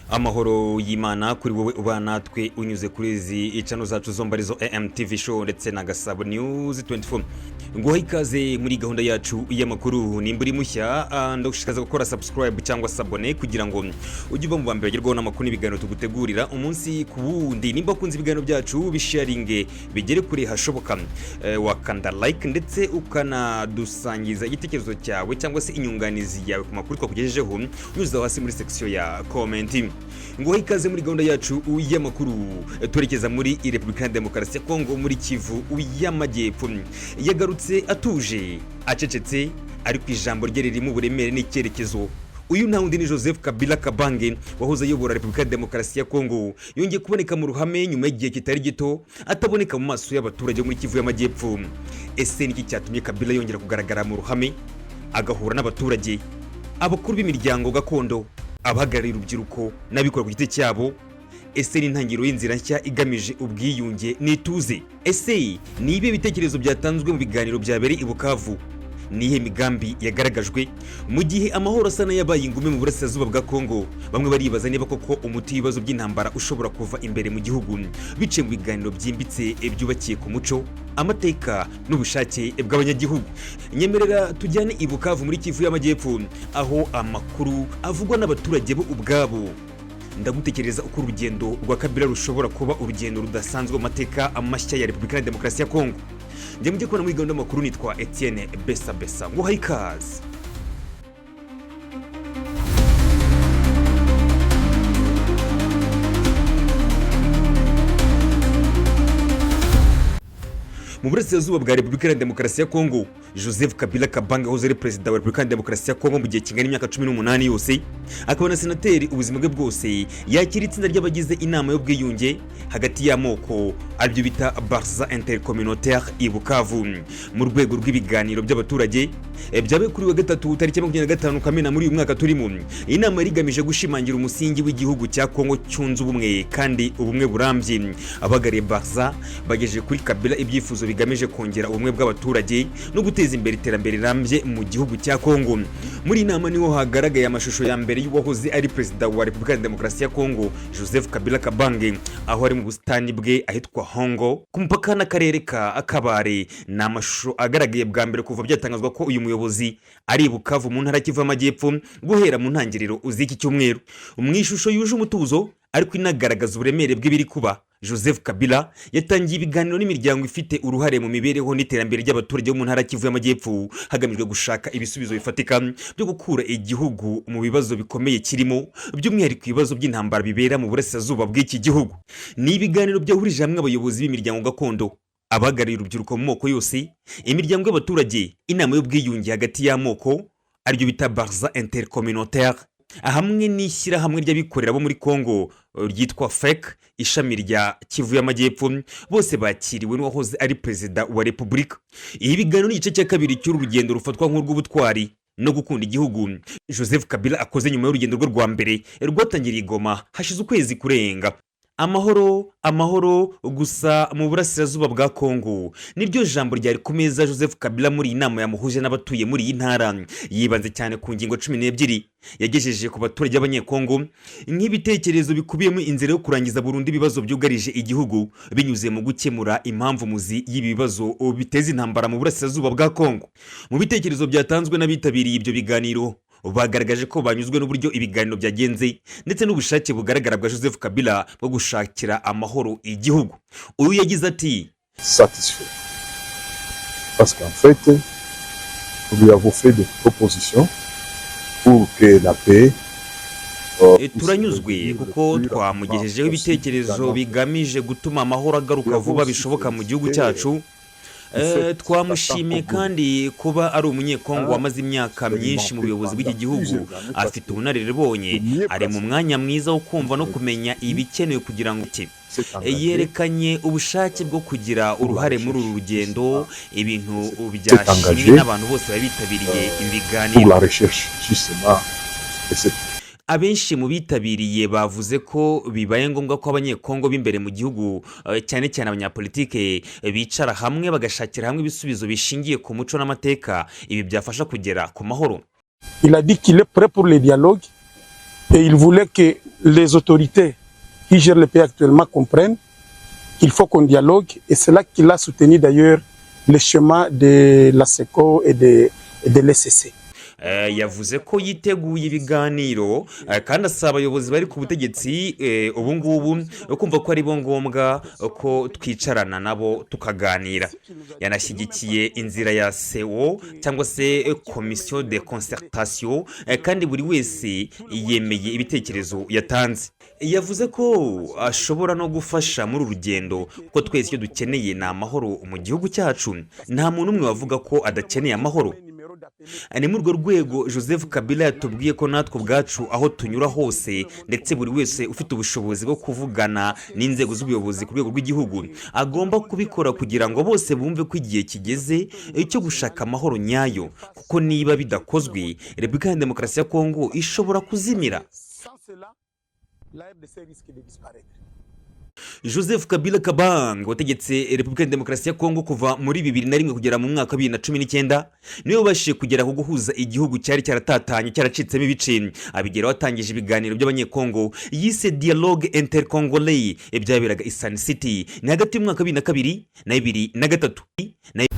Amahoro y'Imana kuri wowe ubana twe unyuze kuri izi icano zacu zombi arizo AMTV show ndetse na Gasabo News 24. Nguha ikaze muri gahunda yacu y'amakuru nimburi mushya ndagushikaza gukora subscribe cyangwa sabone kugira ngo ujye uba mu bambere gerwaho n'amakuru n'ibiganiro tugutegurira umunsi ku wundi. Nimba kunze ibiganiro byacu bisharinge bigere kure hashoboka, wakanda like ndetse ukanadusangiza igitekerezo cyawe cyangwa se inyunganizi yawe ku makuru twakugejejeho unyuze hasi muri section ya comment. Nguha ikaze muri gahunda yacu y'amakuru twerekeza muri Repubulika ya Demokarasi ya Kongo muri Kivu y'Amajyepfo. Yagarutse atuje acecetse ariko ijambo rye ririmo uburemere n'icyerekezo. Uyu nta wundi ni Joseph Kabila Kabange wahoze ayobora Repubulika ya Demokarasi ya Kongo, yongeye kuboneka mu ruhame nyuma y'igihe kitari gito ataboneka mu maso y'abaturage muri Kivu y'Amajyepfo. Ese niki cyatumye Kabila yongera kugaragara mu ruhame agahura n'abaturage, abakuru b'imiryango gakondo, abahagarariye urubyiruko n'abikora ku giti cyabo? Ese ni intangiriro y'inzira nshya igamije ubwiyunge n'ituze? Ese ni ibe bitekerezo byatanzwe mu biganiro byabereye i Bukavu? Nihe migambi yagaragajwe mu gihe amahoro asa n'ayabaye ingume mu burasirazuba bwa Kongo? Bamwe baribaza niba koko umuti w'ibibazo by'intambara ushobora kuva imbere mu gihugu biciye mu biganiro byimbitse byubakiye ku muco, amateka n'ubushake bw'abanyagihugu. Nyemerera tujyane i Bukavu muri Kivu y'Amajyepfo aho amakuru avugwa n'abaturage bo ubwabo. Ndagutekereza uko urugendo rwa Kabila rushobora kuba urugendo rudasanzwe mu mateka amashya ya Repubulika ya Demokarasi ya Kongo. Njye mujye kubona muri gahunda y'amakuru nitwa Etienne Besa nguha ikaze. Mu burasirazuba bwa Repubulika ya Demokarasi ya Kongo, Joseph Kabila Kabange wahoze ari perezida wa Repubulika ya Demokarasi ya Kongo mu gihe kingana imyaka 18 yose, akaba na senateri ubuzima bwe bwose, yakira itsinda ry'abagize inama y'ubwiyunge hagati y'amoko aribyo bita Barza intercommunautaire i Bukavu mu rwego rw'ibiganiro by'abaturage byabaye kuri wa gatatu tariki 25 Kamena muri uyu mwaka turimo. Inama yarigamije gushimangira umusingi w'igihugu cya Kongo cyunze ubumwe kandi ubumwe burambye. Abagariye Barza bagejeje kuri Kabila ibyifuzo bigamije kongera ubumwe bw'abaturage no guteza imbere iterambere rirambye mu gihugu cya Kongo. Muri inama niho hagaragaye amashusho ya mbere y'uwahoze ari perezida wa Repubulika ya Demokarasi ya Kongo Joseph Kabila Kabange aho ari mu busitani bwe ahitwa Hongo ku mupaka n'akarere ka Akabare. Ni amashusho agaragaye bwa mbere kuva byatangazwa ko uyu muyobozi ari Bukavu mu ntara Kivu y'Amajyepfo guhera mu ntangiriro uziki cyumweru. Mu ishusho yuje umutuzo ariko inagaragaza uburemere bw'ibiri kuba, Joseph Kabila yatangiye ibiganiro n'imiryango ifite uruhare mu mibereho n'iterambere ry'abaturage bo mu ntara Kivu y'Amajyepfo hagamijwe gushaka ibisubizo bifatika byo gukura igihugu mu bibazo bikomeye kirimo, by'umwihariko ibibazo by'intambara bibera mu burasirazuba bw'iki gihugu. Ni ibiganiro byahurije hamwe abayobozi b'imiryango gakondo, abahagarariye urubyiruko mu moko yose, imiryango y'abaturage, inama y'ubwiyunge hagati y'amoko aribyo bita Barza intercommunautaire, hamwe n'ishyirahamwe ry'abikorera bo muri Kongo ryitwa FEC ishami rya Kivu y'Amajyepfo, bose bakiriwe n'uwahoze ari perezida wa Repubulika. Iyi biganiro ni igice cya kabiri cy'uru rugendo rufatwa nk'urw'ubutwari no gukunda igihugu Joseph Kabila akoze nyuma y'urugendo rwe rwa mbere rwatangiriye Goma hashize ukwezi kurenga. Amahoro gusa mu burasirazuba bwa Kongo niryo jambo ryari ku meza Joseph Kabila muri inama yamuhuje n'abatuye muri iyi ntara. Yibanze cyane ku ngingo 12 yagejeje ku baturage b'Abanyekongo nk'ibitekerezo bikubiyemo inzira yo kurangiza burundu ibibazo byugarije igihugu binyuze mu gukemura impamvu muzi y'ibi bibazo biteza intambara mu burasirazuba bwa Kongo. Mu bitekerezo byatanzwe n'abitabiriye ibyo biganiro bagaragaje ko banyuzwe n'uburyo ibiganiro byagenze ndetse n'ubushake bugaragara bwa Joseph Kabila bwo gushakira amahoro igihugu. Uyu yagize ati satisfait parce qu'en fait nous avons fait des propositions pour que la paix turanyuzwe kuko twamugejejeho ibitekerezo bigamije gutuma amahoro agaruka vuba bishoboka mu gihugu cyacu. Twamushimiye kandi kuba ari umunyekongo wamaze imyaka myinshi mu buyobozi bw'iki gihugu, afite ubunararibonye, ari mu mwanya mwiza wo kumva no kumenya ibikenewe kugira ngo yerekanye ubushake bwo kugira uruhare muri uru rugendo, ibintu byashimwe n'abantu bose babitabiriye ibiganiro. Abenshi mu bitabiriye bavuze ko bibaye ngombwa ko Abanyekongo b'imbere mu gihugu cyane cyane abanyapolitike bicara hamwe bagashakira hamwe ibisubizo bishingiye ku muco n'amateka, ibi byafasha kugera ku mahoro. Il a dit qu'il est prêt pour les dialogues Et il voulait que les autorités qui gèrent le pays actuellement comprennent qu'il faut qu'on dialogue. Et c'est là qu'il a soutenu d'ailleurs le chemin de la SECO et de l'ECC. yavuze ko yiteguye ibiganiro kandi asaba abayobozi bari ku butegetsi ubu ngubu kumva ko ari bo ngombwa ko twicarana nabo tukaganira. Yanashyigikiye inzira ya CEO cyangwa se komisiyo de concertation kandi buri wese yemeye ibitekerezo yatanze. Yavuze ko ashobora no gufasha muri urugendo kuko twese icyo dukeneye ni amahoro mu gihugu cyacu. Nta muntu umwe wavuga ko adakeneye amahoro. Ni muri urwo rwego Joseph Kabila yatubwiye ko natwe ubwacu aho tunyura hose ndetse buri wese ufite ubushobozi bwo kuvugana n'inzego z'ubuyobozi ku rwego rw'igihugu agomba kubikora kugira ngo bose bumve ko igihe kigeze cyo gushaka amahoro nyayo, kuko niba bidakozwe Repubulika ya Demokarasi ya Kongo ishobora kuzimira. Joseph Kabila Kabang wategetse Repubulika ya Demokarasi ya Kongo kuva muri 2001 kugera mu mwaka 2019 niwe bashije kugera ku guhuza igihugu cyari cyaratatanye cyaracitsemo ibice. Abigera watangije ibiganiro by'abanyekongo yise dialogue intercongolais byaberaga Isan City ni hagati y'umwaka 2002 na 2003.